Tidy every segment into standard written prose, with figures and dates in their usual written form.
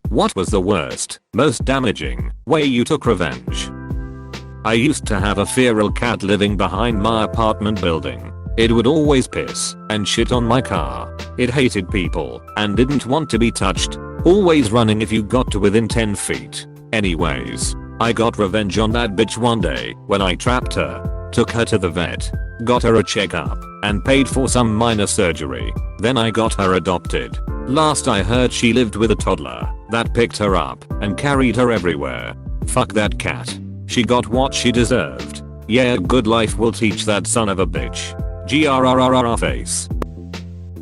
What was the worst, most damaging way you took revenge? I used to have a feral cat living behind my apartment building. It would always piss and shit on my car. It hated people and didn't want to be touched, always running if you got to within 10 feet. Anyways, I got revenge on that bitch one day when I trapped her, took her to the vet, got her a checkup, and paid for some minor surgery. Then I got her adopted. Last I heard she lived with a toddler that picked her up and carried her everywhere. Fuck that cat. She got what she deserved. Yeah, good life will teach that son of a bitch. GRRRR face.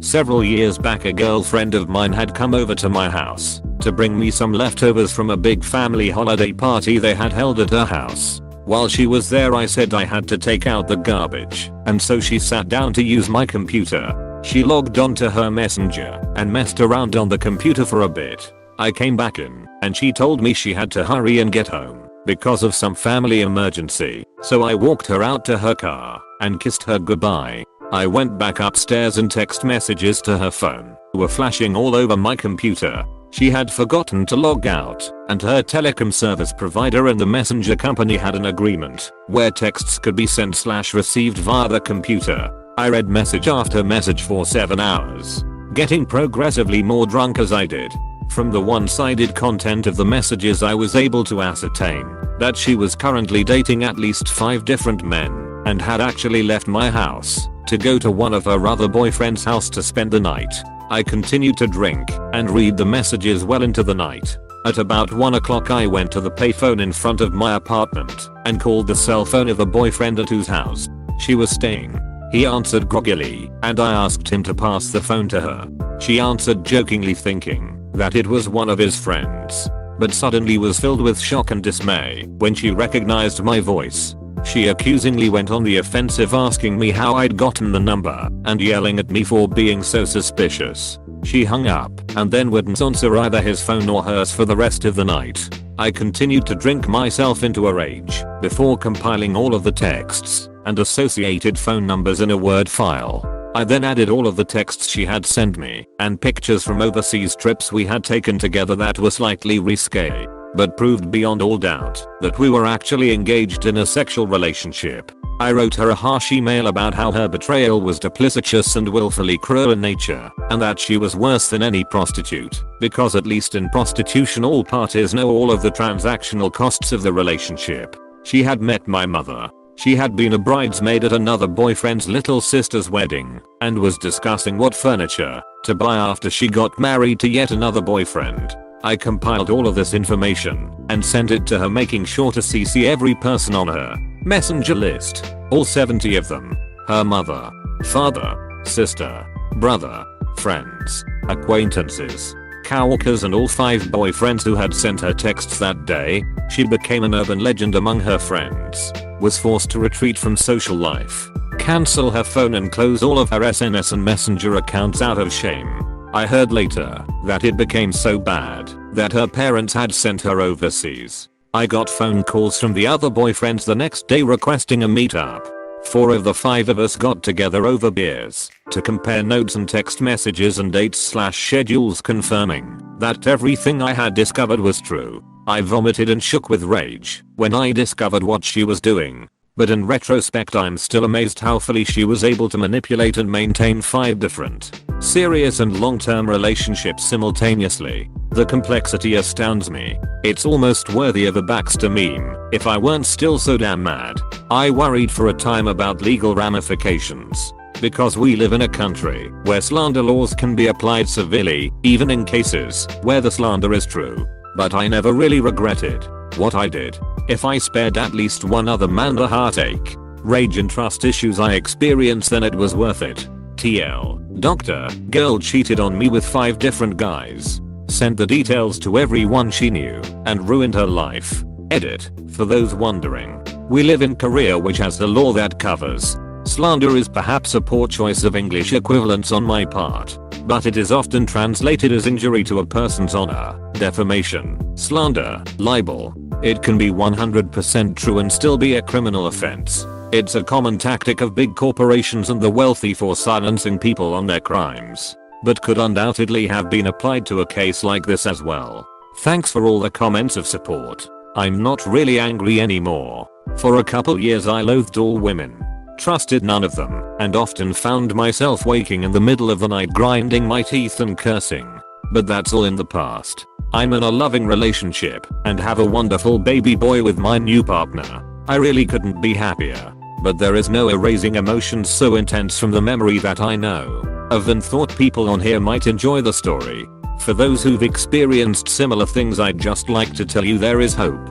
Several years back, a girlfriend of mine had come over to my house to bring me some leftovers from a big family holiday party they had held at her house. While she was there, I said I had to take out the garbage, and so she sat down to use my computer. She logged onto her messenger and messed around on the computer for a bit. I came back in and she told me she had to hurry and get home because of some family emergency, so I walked her out to her car and kissed her goodbye. I went back upstairs and text messages to her phone were flashing all over my computer. She had forgotten to log out, and her telecom service provider and the messenger company had an agreement where texts could be sent/received via the computer. I read message after message for 7 hours, getting progressively more drunk as I did. From the one-sided content of the messages, I was able to ascertain that she was currently dating at least 5 different men and had actually left my house to go to one of her other boyfriend's house to spend the night. I continued to drink and read the messages well into the night. At about 1 o'clock I went to the payphone in front of my apartment and called the cell phone of a boyfriend at whose house she was staying. He answered groggily and I asked him to pass the phone to her. She answered jokingly, thinking that it was one of his friends, but suddenly was filled with shock and dismay when she recognized my voice. She accusingly went on the offensive, asking me how I'd gotten the number and yelling at me for being so suspicious. She hung up and then wouldn't answer either his phone or hers for the rest of the night. I continued to drink myself into a rage before compiling all of the texts and associated phone numbers in a Word file. I then added all of the texts she had sent me and pictures from overseas trips we had taken together that were slightly risque, but proved beyond all doubt that we were actually engaged in a sexual relationship. I wrote her a harsh email about how her betrayal was duplicitous and willfully cruel in nature, and that she was worse than any prostitute, because at least in prostitution all parties know all of the transactional costs of the relationship. She had met my mother. She had been a bridesmaid at another boyfriend's little sister's wedding and was discussing what furniture to buy after she got married to yet another boyfriend. I compiled all of this information and sent it to her, making sure to CC every person on her messenger list, all 70 of them: her mother, father, sister, brother, friends, acquaintances, coworkers, and all 5 boyfriends who had sent her texts that day. She became an urban legend among her friends, was forced to retreat from social life, cancel her phone, and close all of her SNS and Messenger accounts out of shame. I heard later that it became so bad that her parents had sent her overseas. I got phone calls from the other boyfriends the next day requesting a meetup. 4 of the 5 of us got together over beers to compare notes and text messages and dates/schedules, confirming that everything I had discovered was true. I vomited and shook with rage when I discovered what she was doing. But in retrospect, I'm still amazed how fully she was able to manipulate and maintain 5 different, serious and long-term relationships simultaneously. The complexity astounds me. It's almost worthy of a Baxter meme, if I weren't still so damn mad. I worried for a time about legal ramifications, because we live in a country where slander laws can be applied severely, even in cases where the slander is true. But I never really regretted what I did. If I spared at least one other man the heartache, rage, and trust issues I experienced, then it was worth it. TL. Doctor, girl cheated on me with 5 different guys. Sent the details to everyone she knew and ruined her life. Edit. For those wondering, we live in Korea, which has the law that covers slander. Is perhaps a poor choice of English equivalents on my part, but it is often translated as injury to a person's honor, defamation, slander, libel. It can be 100% true and still be a criminal offense. It's a common tactic of big corporations and the wealthy for silencing people on their crimes, but could undoubtedly have been applied to a case like this as well. Thanks for all the comments of support. I'm not really angry anymore. For a couple years I loathed all women. Trusted none of them, and often found myself waking in the middle of the night grinding my teeth and cursing. But that's all in the past. I'm in a loving relationship and have a wonderful baby boy with my new partner. I really couldn't be happier. But there is no erasing emotions so intense from the memory that I know of and thought people on here might enjoy the story. For those who've experienced similar things, I'd just like to tell you there is hope.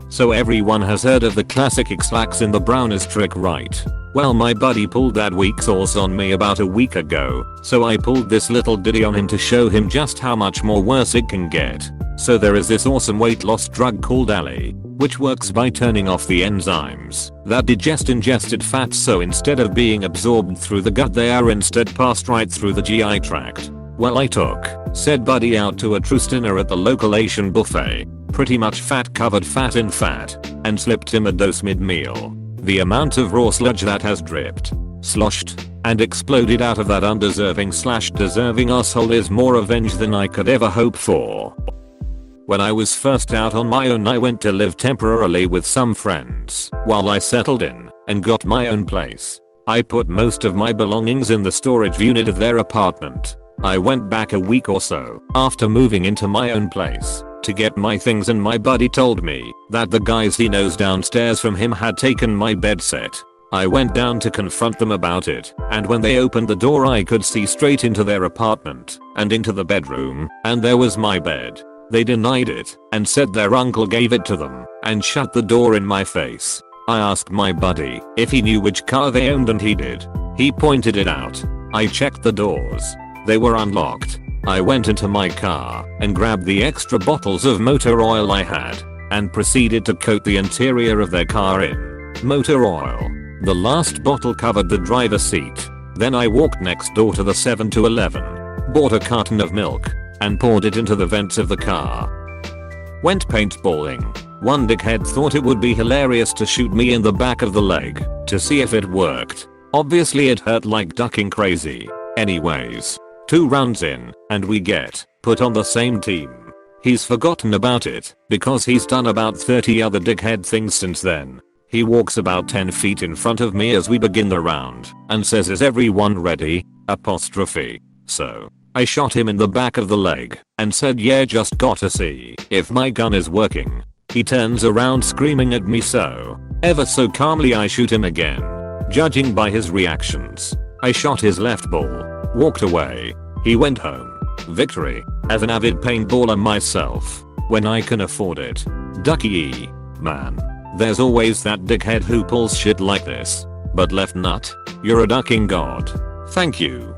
So everyone has heard of the classic X-lax in the brownies trick, right? Well, my buddy pulled that weak sauce on me about a week ago, so I pulled this little ditty on him to show him just how much more worse it can get. So there is this awesome weight loss drug called Ali, which works by turning off the enzymes that digest ingested fats, so instead of being absorbed through the gut they are instead passed right through the GI tract. Well, I took said buddy out to a truce dinner at the local Asian buffet, pretty much fat covered fat in fat, and slipped him a dose mid-meal. The amount of raw sludge that has dripped, sloshed, and exploded out of that undeserving/deserving asshole is more revenge than I could ever hope for. When I was first out on my own, I went to live temporarily with some friends while I settled in and got my own place. I put most of my belongings in the storage unit of their apartment. I went back a week or so after moving into my own place to get my things, and my buddy told me that the guys he knows downstairs from him had taken my bed set. I went down to confront them about it, and when they opened the door I could see straight into their apartment and into the bedroom, and there was my bed. They denied it and said their uncle gave it to them and shut the door in my face. I asked my buddy if he knew which car they owned, and he did. He pointed it out. I checked the doors. They were unlocked. I went into my car and grabbed the extra bottles of motor oil I had and proceeded to coat the interior of their car in motor oil. The last bottle covered the driver's seat. Then I walked next door to the 7-Eleven, bought a carton of milk, and poured it into the vents of the car. Went paintballing. One dickhead thought it would be hilarious to shoot me in the back of the leg to see if it worked. Obviously it hurt like ducking crazy. Anyways, 2 rounds in, and we get put on the same team. He's forgotten about it because he's done about 30 other dickhead things since then. He walks about 10 feet in front of me as we begin the round and says, "Is everyone ready?" So I shot him in the back of the leg and said, "Yeah, just gotta see if my gun is working." He turns around screaming at me, so ever so calmly I shoot him again. Judging by his reactions, I shot his left ball, walked away. He went home. Victory. As an avid paintballer myself, when I can afford it. Ducky, man. There's always that dickhead who pulls shit like this. But left nut, you're a ducking god. Thank you.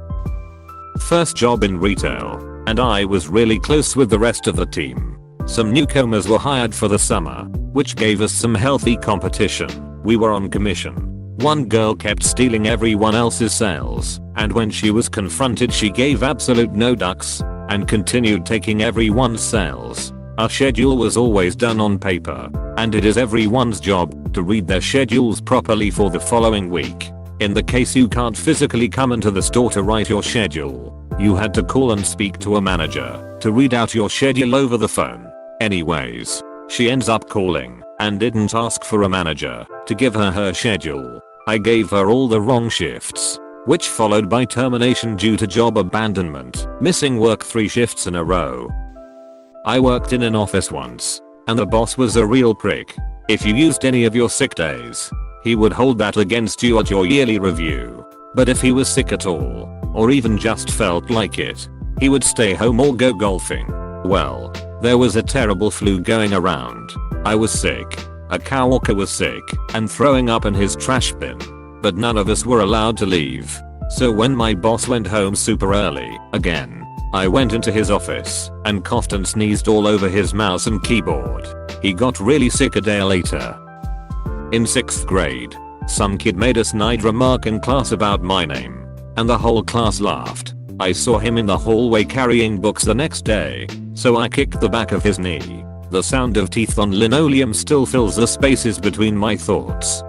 First job in retail, and I was really close with the rest of the team. Some newcomers were hired for the summer, which gave us some healthy competition. We were on commission. One girl kept stealing everyone else's sales, and when she was confronted she gave absolute no ducks and continued taking everyone's sales. Our schedule was always done on paper, and it is everyone's job to read their schedules properly for the following week. In the case you can't physically come into the store to write your schedule, you had to call and speak to a manager to read out your schedule over the phone. Anyways, she ends up calling and didn't ask for a manager to give her schedule. I gave her all the wrong shifts, which followed by termination due to job abandonment, missing work 3 shifts in a row. I worked in an office once, and the boss was a real prick. If you used any of your sick days, he would hold that against you at your yearly review. But if he was sick at all, or even just felt like it, he would stay home or go golfing. Well, there was a terrible flu going around. I was sick. A coworker was sick and throwing up in his trash bin. But none of us were allowed to leave. So when my boss went home super early, again, I went into his office and coughed and sneezed all over his mouse and keyboard. He got really sick a day later. In 6th grade, some kid made a snide remark in class about my name, and the whole class laughed. I saw him in the hallway carrying books the next day, so I kicked the back of his knee. The sound of teeth on linoleum still fills the spaces between my thoughts.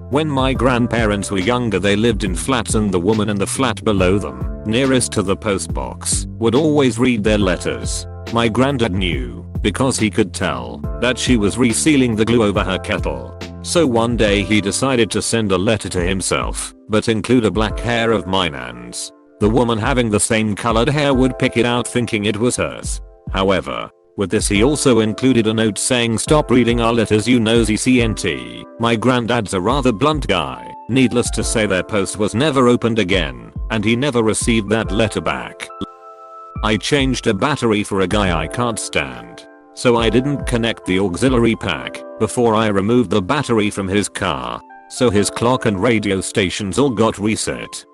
When my grandparents were younger, they lived in flats, and the woman in the flat below them, nearest to the post box, would always read their letters. My granddad knew because he could tell that she was resealing the glue over her kettle. So one day he decided to send a letter to himself, but include a black hair of mine, and the woman having the same colored hair would pick it out thinking it was hers. However, with this he also included a note saying, "Stop reading our letters, you nosy CNT." My granddad's a rather blunt guy. Needless to say, their post was never opened again, and he never received that letter back. I changed a battery for a guy I can't stand, so I didn't connect the auxiliary pack before I removed the battery from his car, so his clock and radio stations all got reset.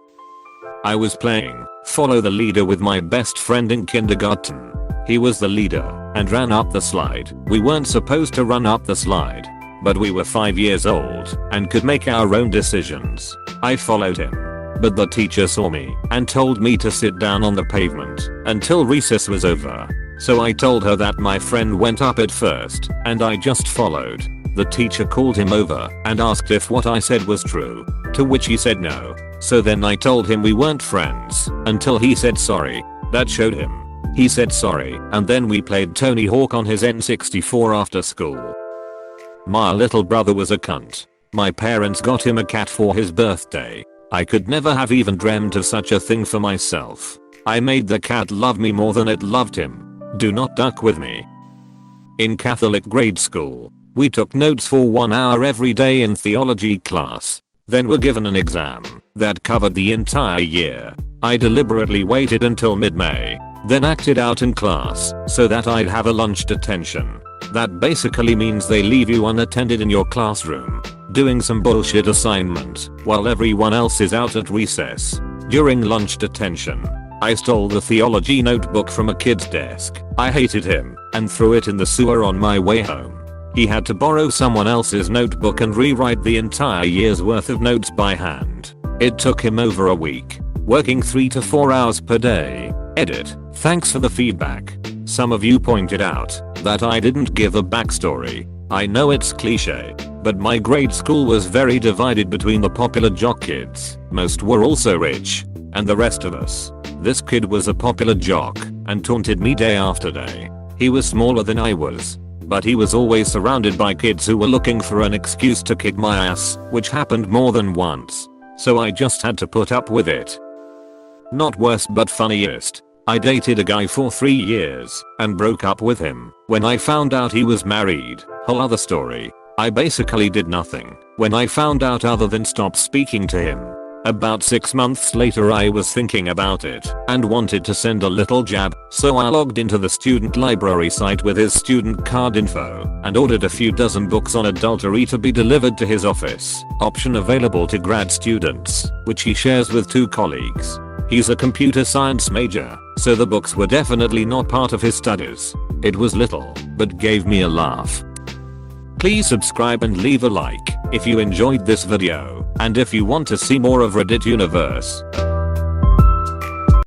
I was playing Follow the Leader with my best friend in kindergarten. He was the leader and ran up the slide. We weren't supposed to run up the slide, but we were 5 years old and could make our own decisions. I followed him, but the teacher saw me and told me to sit down on the pavement until recess was over. So I told her that my friend went up it first and I just followed. The teacher called him over and asked if what I said was true, to which he said no. So then I told him we weren't friends until he said sorry. That showed him. He said sorry, and then we played Tony Hawk on his N64 after school. My little brother was a cunt. My parents got him a cat for his birthday. I could never have even dreamt of such a thing for myself. I made the cat love me more than it loved him. Do not duck with me. In Catholic grade school, we took notes for 1 hour every day in theology class, then were given an exam that covered the entire year. I deliberately waited until mid-May, then acted out in class so that I'd have a lunch detention. That basically means they leave you unattended in your classroom, doing some bullshit assignment while everyone else is out at recess. During lunch detention, I stole the theology notebook from a kid's desk. I hated him and threw it in the sewer on my way home. He had to borrow someone else's notebook and rewrite the entire year's worth of notes by hand. It took him over a week, working 3 to 4 hours per day. Edit. Thanks for the feedback. Some of you pointed out that I didn't give a backstory. I know it's cliche, but my grade school was very divided between the popular jock kids, most were also rich, and the rest of us. This kid was a popular jock and taunted me day after day. He was smaller than I was, but he was always surrounded by kids who were looking for an excuse to kick my ass, which happened more than once. So I just had to put up with it. Not worst but funniest. I dated a guy for 3 years and broke up with him when I found out he was married. Whole other story. I basically did nothing when I found out other than stop speaking to him. About 6 months later I was thinking about it and wanted to send a little jab, so I logged into the student library site with his student card info and ordered a few dozen books on adultery to be delivered to his office. Option available to grad students, which he shares with 2 colleagues. He's a computer science major, so the books were definitely not part of his studies. It was little, but gave me a laugh. Please subscribe and leave a like if you enjoyed this video, and if you want to see more of Reddit Universe.